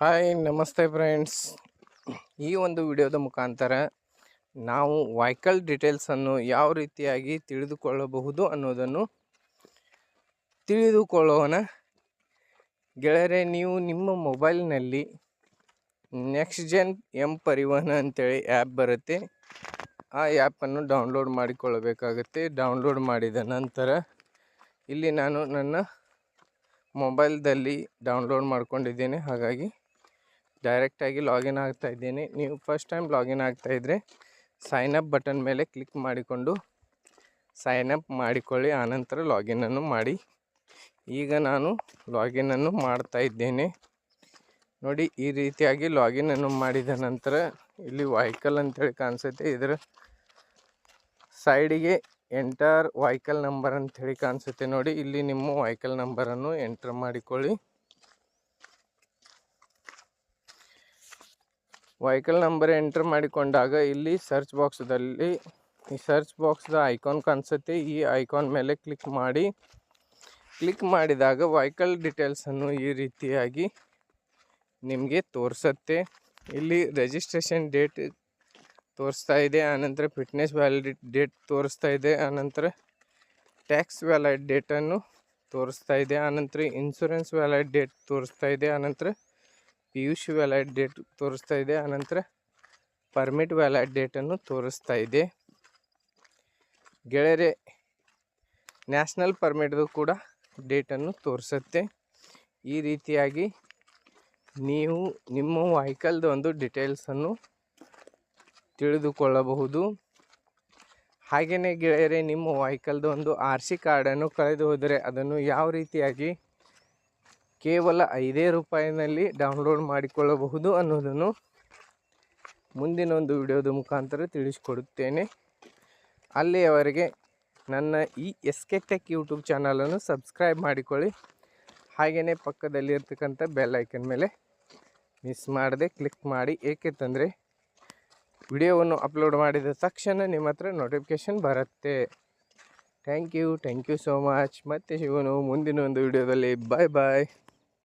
Hi ನಮಸ್ತೆ friends. ಈ ಒಂದು ವಿಡಿಯೋದ ಮುಖಾಂತರ ನಾವು ವೆಹಿಕಲ್ ಡೀಟೇಲ್ಸನ್ನು ಯಾವ ರೀತಿಯಾಗಿ ತಿಳಿದುಕೊಳ್ಳಬಹುದು ಅನ್ನೋದನ್ನು ತಿಳಿದುಕೊಳ್ಳೋಣ. ಗೆಳೆಯರೆ, ನೀವು ನಿಮ್ಮ ಮೊಬೈಲ್ನಲ್ಲಿ ನೆಕ್ಸ್ಟ್ ಜೆನ್ ಎಂ ಪರಿವಹನ ಅಂತೇಳಿ ಆ್ಯಪ್ ಬರುತ್ತೆ. ಆ ಆ್ಯಪನ್ನು ಡೌನ್ಲೋಡ್ ಮಾಡಿಕೊಳ್ಳಬೇಕಾಗುತ್ತೆ. ಡೌನ್ಲೋಡ್ ಮಾಡಿದ ನಂತರ ಇಲ್ಲಿ ನಾನು ನನ್ನ ಮೊಬೈಲ್ದಲ್ಲಿ ಡೌನ್ಲೋಡ್ ಮಾಡ್ಕೊಂಡಿದ್ದೇನೆ. ಹಾಗಾಗಿ ಡೈರೆಕ್ಟಾಗಿ ಲಾಗಿನ್ ಆಗ್ತಾ ಇದ್ದೀನಿ. ನೀವು ಫಸ್ಟ್ ಟೈಮ್ ಲಾಗಿನ್ ಆಗ್ತಾಯಿದ್ರೆ ಸೈನಪ್ ಬಟನ್ ಮೇಲೆ ಕ್ಲಿಕ್ ಮಾಡಿಕೊಂಡು ಸೈನಪ್ ಮಾಡಿಕೊಳ್ಳಿ. ಆನಂತರ ಲಾಗಿನನ್ನು ಮಾಡಿ. ಈಗ ನಾನು ಲಾಗಿನನ್ನು ಮಾಡ್ತಾ ಇದ್ದೇನೆ. ನೋಡಿ, ಈ ರೀತಿಯಾಗಿ ಲಾಗಿನನ್ನು ಮಾಡಿದ ನಂತರ ಇಲ್ಲಿ ವೆಹಿಕಲ್ ಅಂತೇಳಿ ಕಾಣಿಸುತ್ತೆ. ಇದರ ಸೈಡಿಗೆ ಎಂಟರ್ ವೆಹಿಕಲ್ ನಂಬರ್ ಅಂಥೇಳಿ ಕಾಣಿಸುತ್ತೆ. ನೋಡಿ, ಇಲ್ಲಿ ನಿಮ್ಮ ವೆಹಿಕಲ್ ನಂಬರನ್ನು ಎಂಟರ್ ಮಾಡಿಕೊಳ್ಳಿ. ವೆಹಿಕಲ್ ನಂಬರ್ ಎಂಟರ್ ಮಾಡಿಕೊಂಡಾಗ ಇಲ್ಲಿ ಸರ್ಚ್ ಬಾಕ್ಸ್ದಲ್ಲಿ ಈ ಸರ್ಚ್ ಬಾಕ್ಸ್ದ ಐಕಾನ್ ಕಾಣಿಸುತ್ತೆ. ಈ ಐಕಾನ್ ಮೇಲೆ ಕ್ಲಿಕ್ ಮಾಡಿ. ಕ್ಲಿಕ್ ಮಾಡಿದಾಗ ವೆಹಿಕಲ್ ಡೀಟೇಲ್ಸನ್ನು ಈ ರೀತಿಯಾಗಿ ನಿಮಗೆ ತೋರಿಸುತ್ತೆ. ಇಲ್ಲಿ ರಿಜಿಸ್ಟ್ರೇಷನ್ ಡೇಟ್ ತೋರಿಸ್ತಾ ಇದೆ, ಆನಂತರ ಫಿಟ್ನೆಸ್ ವ್ಯಾಲಿಡ್ ಡೇಟ್ ತೋರಿಸ್ತಾ ಇದೆ, ಆನಂತರ ಟ್ಯಾಕ್ಸ್ ವ್ಯಾಲಿಡ್ ಡೇಟನ್ನು ತೋರಿಸ್ತಾ ಇದೆ, ಆನಂತರ ಇನ್ಶೂರೆನ್ಸ್ ವ್ಯಾಲಿಡ್ ಡೇಟ್ ತೋರಿಸ್ತಾ ಇದೆ, ಆನಂತರ PUC ವ್ಯಾಲಿಡ್ ಡೇಟ್ ತೋರಿಸ್ತಾ ಇದೆ, ಆನಂತರ ಪರ್ಮಿಟ್ ವ್ಯಾಲಿಡ್ ಡೇಟನ್ನು ತೋರಿಸ್ತಾ ಇದೆ. ಗೆಳೆಯರೆ, ನ್ಯಾಷನಲ್ ಪರ್ಮಿಟ್ದು ಕೂಡ ಡೇಟನ್ನು ತೋರಿಸುತ್ತೆ. ಈ ರೀತಿಯಾಗಿ ನೀವು ನಿಮ್ಮ ವೆಹಿಕಲ್ದು ಒಂದು ಡೀಟೇಲ್ಸನ್ನು ತಿಳಿದುಕೊಳ್ಳಬಹುದು. ಹಾಗೆಯೇ ಗೆಳೆಯರೆ, ನಿಮ್ಮ ವೆಹಿಕಲ್ದು ಒಂದು RC ಕಾರ್ಡನ್ನು ಕಳೆದು ಹೋದರೆ ಅದನ್ನು ಯಾವ ರೀತಿಯಾಗಿ ಕೇವಲ 5 ರೂಪಾಯಿನಲ್ಲಿ ಡೌನ್ಲೋಡ್ ಮಾಡಿಕೊಳ್ಳಬಹುದು ಅನ್ನೋದನ್ನು ಮುಂದಿನ ಒಂದು ವಿಡಿಯೋದ ಮುಖಾಂತರ ತಿಳಿಸಿಕೊಡುತ್ತೇನೆ. ಅಲ್ಲಿಯವರೆಗೆ ನನ್ನ ಈ SK ಟೆಕ್ ಯೂಟ್ಯೂಬ್ ಚಾನಲನ್ನು ಸಬ್ಸ್ಕ್ರೈಬ್ ಮಾಡಿಕೊಳ್ಳಿ. ಹಾಗೆಯೇ ಪಕ್ಕದಲ್ಲಿರ್ತಕ್ಕಂಥ ಬೆಲ್ ಐಕನ್ ಮೇಲೆ ಮಿಸ್ ಮಾಡದೆ ಕ್ಲಿಕ್ ಮಾಡಿ. ಏಕೆಂತಂದರೆ ವಿಡಿಯೋವನ್ನು ಅಪ್ಲೋಡ್ ಮಾಡಿದ ತಕ್ಷಣ ನಿಮ್ಮ ಹತ್ರ ನೋಟಿಫಿಕೇಷನ್ ಬರುತ್ತೆ. Thank you so much. ಮತ್ತೆ ಸಿಗೋಣ ಮುಂದಿನ ಒಂದು ವಿಡಿಯೋದಲ್ಲಿ. ಬಾಯ್ ಬಾಯ್.